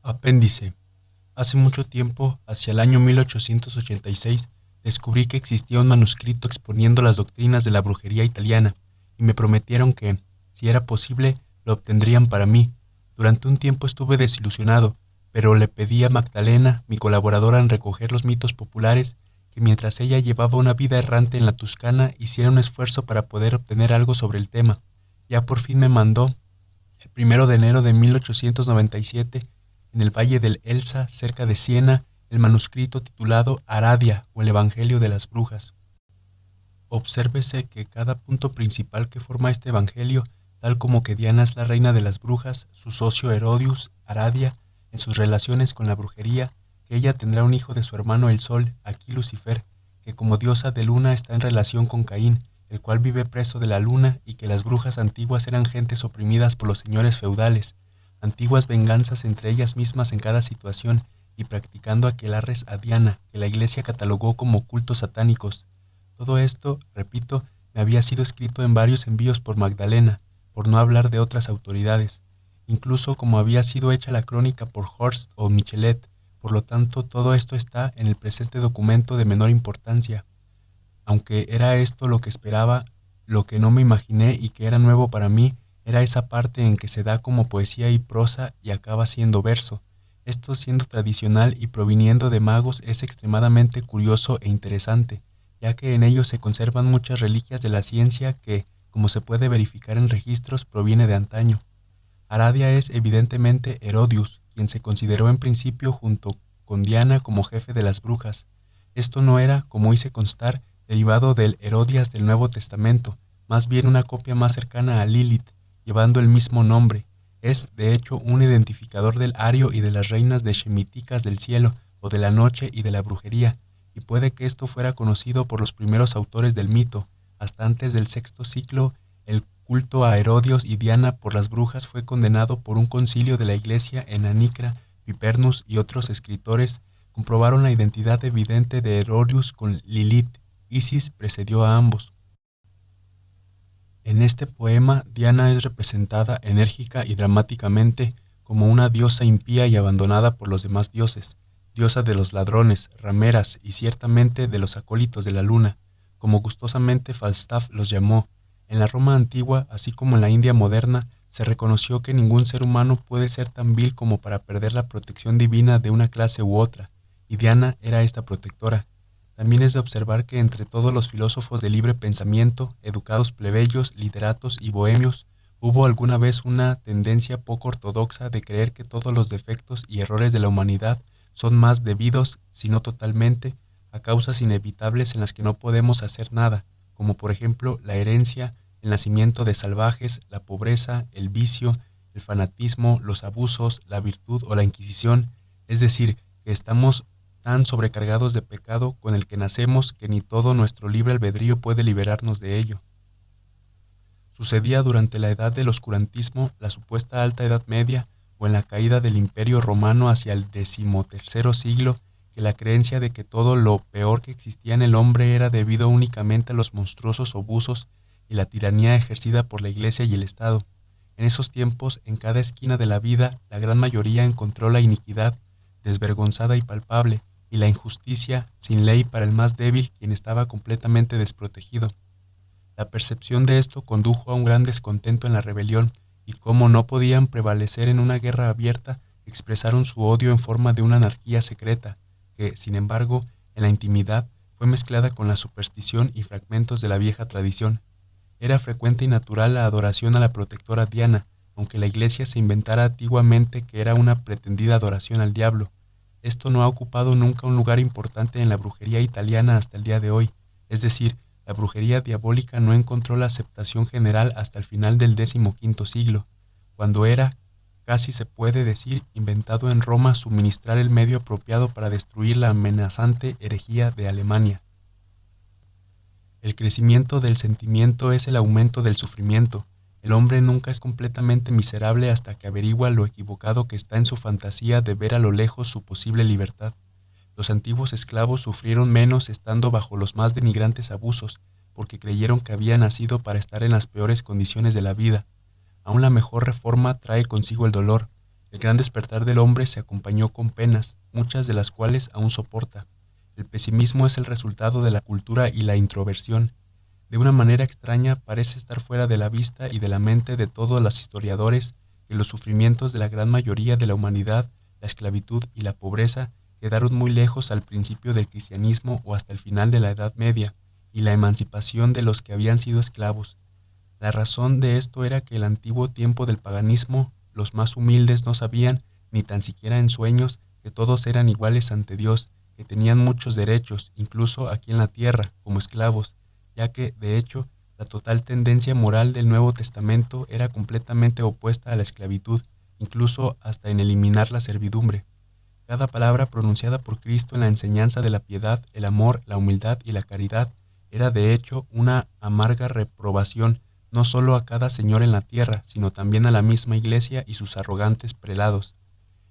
Apéndice. Hace mucho tiempo, hacia el año 1886, descubrí que existía un manuscrito exponiendo las doctrinas de la brujería italiana, y me prometieron que, si era posible, lo obtendrían para mí. Durante un tiempo estuve desilusionado, pero le pedí a Magdalena, mi colaboradora en recoger los mitos populares, que mientras ella llevaba una vida errante en la Toscana, hiciera un esfuerzo para poder obtener algo sobre el tema. Ya por fin me mandó, el 1 de enero de 1897, en el valle del Elsa, cerca de Siena, el manuscrito titulado Aradia o el Evangelio de las Brujas. Obsérvese que cada punto principal que forma este evangelio, tal como que Diana es la reina de las brujas, su socio Herodius, Aradia, en sus relaciones con la brujería, que ella tendrá un hijo de su hermano el Sol, aquí Lucifer, que como diosa de luna está en relación con Caín, el cual vive preso de la luna, y que las brujas antiguas eran gentes oprimidas por los señores feudales, antiguas venganzas entre ellas mismas en cada situación, y practicando aquelarres a Diana, que la Iglesia catalogó como cultos satánicos. Todo esto, repito, me había sido escrito en varios envíos por Magdalena, por no hablar de otras autoridades, incluso como había sido hecha la crónica por Horst o Michelet. Por lo tanto, todo esto está en el presente documento de menor importancia. Aunque era esto lo que esperaba, lo que no me imaginé y que era nuevo para mí, era esa parte en que se da como poesía y prosa y acaba siendo verso. Esto, siendo tradicional y proviniendo de magos, es extremadamente curioso e interesante, ya que en ellos se conservan muchas reliquias de la ciencia que, como se puede verificar en registros, proviene de antaño. Aradia es evidentemente Herodius, quien se consideró en principio junto con Diana como jefe de las brujas. Esto no era, como hice constar, derivado del Herodias del Nuevo Testamento, más bien una copia más cercana a Lilith, llevando el mismo nombre. Es, de hecho, un identificador del Ario y de las reinas de Shemíticas del cielo, o de la noche y de la brujería, y puede que esto fuera conocido por los primeros autores del mito. Hasta antes del sexto siglo, el culto a Herodios y Diana por las brujas fue condenado por un concilio de la Iglesia en Anicra. Pipernus y otros escritores comprobaron la identidad evidente de Herodius con Lilith. Isis precedió a ambos. En este poema, Diana es representada enérgica y dramáticamente como una diosa impía y abandonada por los demás dioses, diosa de los ladrones, rameras y ciertamente de los acólitos de la luna, como gustosamente Falstaff los llamó. En la Roma antigua, así como en la India moderna, se reconoció que ningún ser humano puede ser tan vil como para perder la protección divina de una clase u otra, y Diana era esta protectora. También es de observar que entre todos los filósofos de libre pensamiento, educados plebeyos, literatos y bohemios, hubo alguna vez una tendencia poco ortodoxa de creer que todos los defectos y errores de la humanidad son más debidos, si no totalmente, a causas inevitables en las que no podemos hacer nada, como por ejemplo la herencia, el nacimiento de salvajes, la pobreza, el vicio, el fanatismo, los abusos, la virtud o la Inquisición, es decir, que estamos tan sobrecargados de pecado con el que nacemos que ni todo nuestro libre albedrío puede liberarnos de ello. Sucedía durante la edad del oscurantismo, la supuesta Alta Edad Media, o en la caída del Imperio Romano hacia el XIII siglo, que la creencia de que todo lo peor que existía en el hombre era debido únicamente a los monstruosos abusos y la tiranía ejercida por la Iglesia y el Estado. En esos tiempos, en cada esquina de la vida, la gran mayoría encontró la iniquidad, desvergonzada y palpable, y la injusticia, sin ley para el más débil, quien estaba completamente desprotegido. La percepción de esto condujo a un gran descontento en la rebelión, y como no podían prevalecer en una guerra abierta, expresaron su odio en forma de una anarquía secreta, que, sin embargo, en la intimidad, fue mezclada con la superstición y fragmentos de la vieja tradición. Era frecuente y natural la adoración a la protectora Diana, aunque la Iglesia se inventara antiguamente que era una pretendida adoración al diablo. Esto no ha ocupado nunca un lugar importante en la brujería italiana hasta el día de hoy, es decir, la brujería diabólica no encontró la aceptación general hasta el final del XV siglo, cuando era, casi se puede decir, inventado en Roma suministrar el medio apropiado para destruir la amenazante herejía de Alemania. El crecimiento del sentimiento es el aumento del sufrimiento. El hombre nunca es completamente miserable hasta que averigua lo equivocado que está en su fantasía de ver a lo lejos su posible libertad. Los antiguos esclavos sufrieron menos estando bajo los más denigrantes abusos, porque creyeron que habían nacido para estar en las peores condiciones de la vida. Aún la mejor reforma trae consigo el dolor. El gran despertar del hombre se acompañó con penas, muchas de las cuales aún soporta. El pesimismo es el resultado de la cultura y la introversión. De una manera extraña parece estar fuera de la vista y de la mente de todos los historiadores que los sufrimientos de la gran mayoría de la humanidad, la esclavitud y la pobreza, quedaron muy lejos al principio del cristianismo o hasta el final de la Edad Media, y la emancipación de los que habían sido esclavos. La razón de esto era que en el antiguo tiempo del paganismo, los más humildes no sabían, ni tan siquiera en sueños, que todos eran iguales ante Dios, que tenían muchos derechos, incluso aquí en la tierra, como esclavos, ya que, de hecho, la total tendencia moral del Nuevo Testamento era completamente opuesta a la esclavitud, incluso hasta en eliminar la servidumbre. Cada palabra pronunciada por Cristo en la enseñanza de la piedad, el amor, la humildad y la caridad era de hecho una amarga reprobación, no solo a cada señor en la tierra, sino también a la misma Iglesia y sus arrogantes prelados.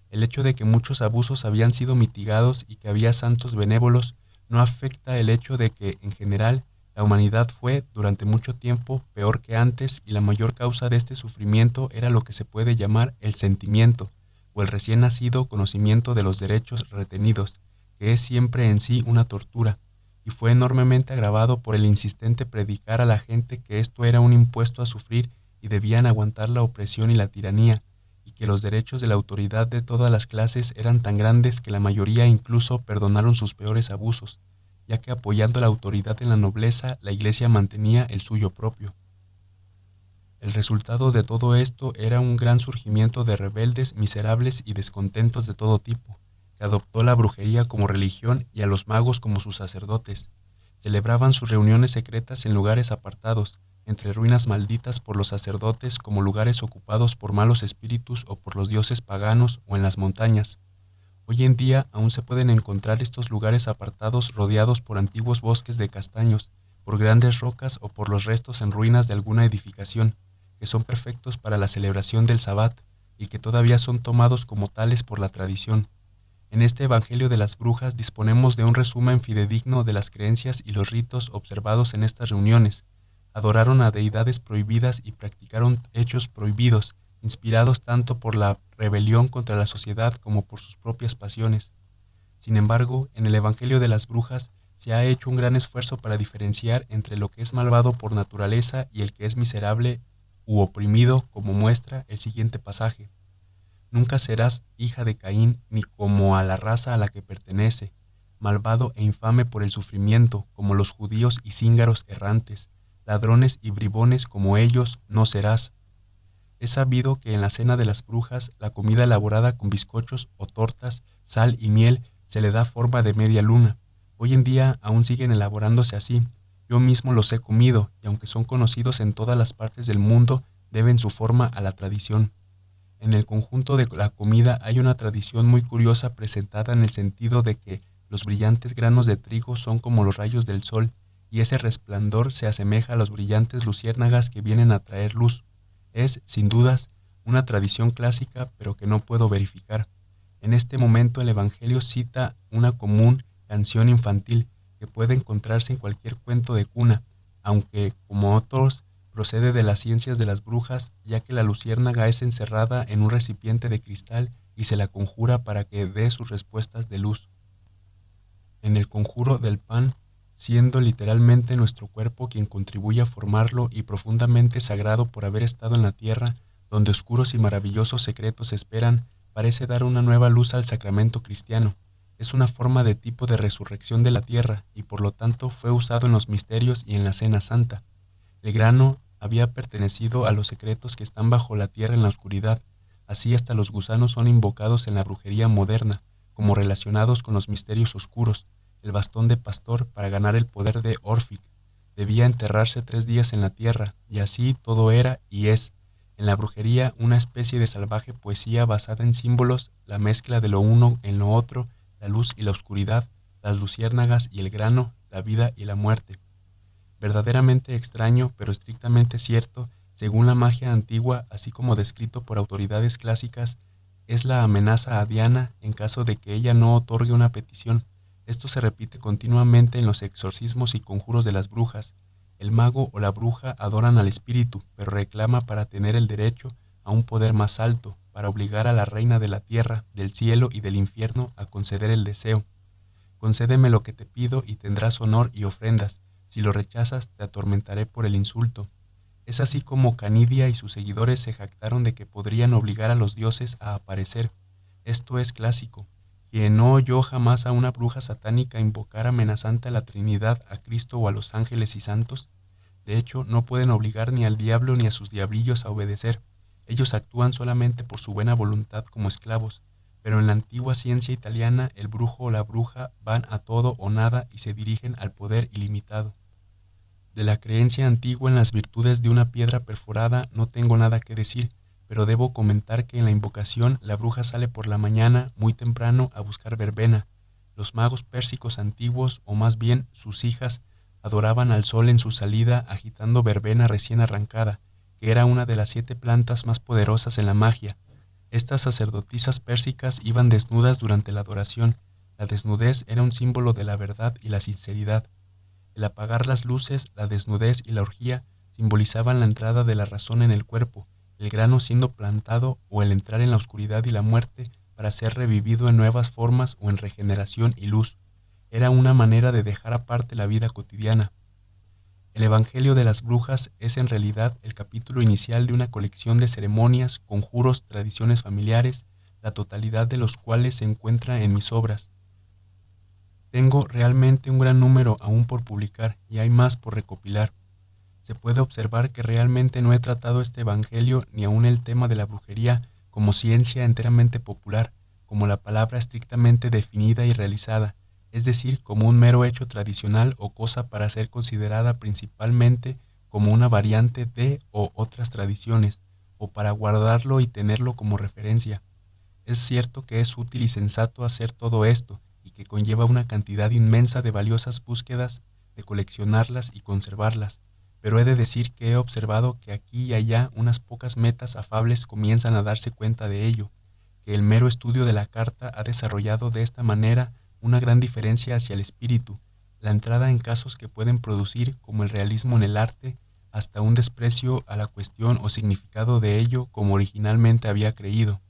El hecho de que muchos abusos habían sido mitigados y que había santos benévolos no afecta el hecho de que, en general, la humanidad fue, durante mucho tiempo, peor que antes, y la mayor causa de este sufrimiento era lo que se puede llamar el sentimiento, o el recién nacido conocimiento de los derechos retenidos, que es siempre en sí una tortura, y fue enormemente agravado por el insistente predicar a la gente que esto era un impuesto a sufrir y debían aguantar la opresión y la tiranía, y que los derechos de la autoridad de todas las clases eran tan grandes que la mayoría incluso perdonaron sus peores abusos, ya que apoyando la autoridad en la nobleza, la Iglesia mantenía el suyo propio. El resultado de todo esto era un gran surgimiento de rebeldes, miserables y descontentos de todo tipo, que adoptó la brujería como religión y a los magos como sus sacerdotes. Celebraban sus reuniones secretas en lugares apartados, entre ruinas malditas por los sacerdotes como lugares ocupados por malos espíritus o por los dioses paganos o en las montañas. Hoy en día aún se pueden encontrar estos lugares apartados rodeados por antiguos bosques de castaños, por grandes rocas o por los restos en ruinas de alguna edificación, que son perfectos para la celebración del Sabbat y que todavía son tomados como tales por la tradición. En este Evangelio de las Brujas disponemos de un resumen fidedigno de las creencias y los ritos observados en estas reuniones. Adoraron a deidades prohibidas y practicaron hechos prohibidos, inspirados tanto por la rebelión contra la sociedad como por sus propias pasiones. Sin embargo, en el Evangelio de las Brujas se ha hecho un gran esfuerzo para diferenciar entre lo que es malvado por naturaleza y el que es miserable u oprimido, como muestra el siguiente pasaje. Nunca serás hija de Caín, ni como a la raza a la que pertenece, malvado e infame por el sufrimiento, como los judíos y cíngaros errantes, ladrones y bribones como ellos no serás. Es sabido que en la cena de las brujas, la comida elaborada con bizcochos o tortas, sal y miel, se le da forma de media luna. Hoy en día aún siguen elaborándose así. Yo mismo los he comido, y aunque son conocidos en todas las partes del mundo, deben su forma a la tradición. En el conjunto de la comida hay una tradición muy curiosa presentada en el sentido de que los brillantes granos de trigo son como los rayos del sol, y ese resplandor se asemeja a los brillantes luciérnagas que vienen a traer luz. Es, sin dudas, una tradición clásica, pero que no puedo verificar. En este momento el Evangelio cita una común canción infantil que puede encontrarse en cualquier cuento de cuna, aunque, como otros, procede de las ciencias de las brujas, ya que la luciérnaga es encerrada en un recipiente de cristal y se la conjura para que dé sus respuestas de luz. En el conjuro del pan, siendo literalmente nuestro cuerpo quien contribuye a formarlo y profundamente sagrado por haber estado en la tierra, donde oscuros y maravillosos secretos esperan, parece dar una nueva luz al sacramento cristiano. Es una forma de tipo de resurrección de la tierra y por lo tanto fue usado en los misterios y en la Cena Santa. El grano había pertenecido a los secretos que están bajo la tierra en la oscuridad, así hasta los gusanos son invocados en la brujería moderna, como relacionados con los misterios oscuros. El bastón de pastor para ganar el poder de Orfic debía enterrarse 3 días en la tierra, y así todo era y es. En la brujería, una especie de salvaje poesía basada en símbolos, la mezcla de lo uno en lo otro, la luz y la oscuridad, las luciérnagas y el grano, la vida y la muerte. Verdaderamente extraño, pero estrictamente cierto, según la magia antigua, así como descrito por autoridades clásicas, es la amenaza a Diana en caso de que ella no otorgue una petición. Esto se repite continuamente en los exorcismos y conjuros de las brujas. El mago o la bruja adoran al espíritu, pero reclama para tener el derecho a un poder más alto, para obligar a la reina de la tierra, del cielo y del infierno a conceder el deseo. Concédeme lo que te pido y tendrás honor y ofrendas. Si lo rechazas, te atormentaré por el insulto. Es así como Canidia y sus seguidores se jactaron de que podrían obligar a los dioses a aparecer. Esto es clásico. Quien no oyó jamás a una bruja satánica invocar amenazante a la Trinidad, a Cristo o a los ángeles y santos. De hecho, no pueden obligar ni al diablo ni a sus diablillos a obedecer. Ellos actúan solamente por su buena voluntad como esclavos. Pero en la antigua ciencia italiana, el brujo o la bruja van a todo o nada y se dirigen al poder ilimitado. De la creencia antigua en las virtudes de una piedra perforada no tengo nada que decir, pero debo comentar que en la invocación la bruja sale por la mañana muy temprano a buscar verbena. Los magos pérsicos antiguos, o más bien sus hijas, adoraban al sol en su salida agitando verbena recién arrancada, que era una de las 7 plantas más poderosas en la magia. Estas sacerdotisas pérsicas iban desnudas durante la adoración. La desnudez era un símbolo de la verdad y la sinceridad. El apagar las luces, la desnudez y la orgía simbolizaban la entrada de la razón en el cuerpo, el grano siendo plantado o el entrar en la oscuridad y la muerte para ser revivido en nuevas formas o en regeneración y luz. Era una manera de dejar aparte la vida cotidiana. El Evangelio de las Brujas es en realidad el capítulo inicial de una colección de ceremonias, conjuros, tradiciones familiares, la totalidad de los cuales se encuentra en mis obras. Tengo realmente un gran número aún por publicar y hay más por recopilar. Se puede observar que realmente no he tratado este Evangelio ni aún el tema de la brujería como ciencia enteramente popular, como la palabra estrictamente definida y realizada, es decir, como un mero hecho tradicional o cosa para ser considerada principalmente como una variante de o otras tradiciones, o para guardarlo y tenerlo como referencia. Es cierto que es útil y sensato hacer todo esto, y que conlleva una cantidad inmensa de valiosas búsquedas, de coleccionarlas y conservarlas, pero he de decir que he observado que aquí y allá unas pocas metas afables comienzan a darse cuenta de ello, que el mero estudio de la carta ha desarrollado de esta manera una gran diferencia hacia el espíritu, la entrada en casos que pueden producir, como el realismo en el arte, hasta un desprecio a la cuestión o significado de ello como originalmente había creído.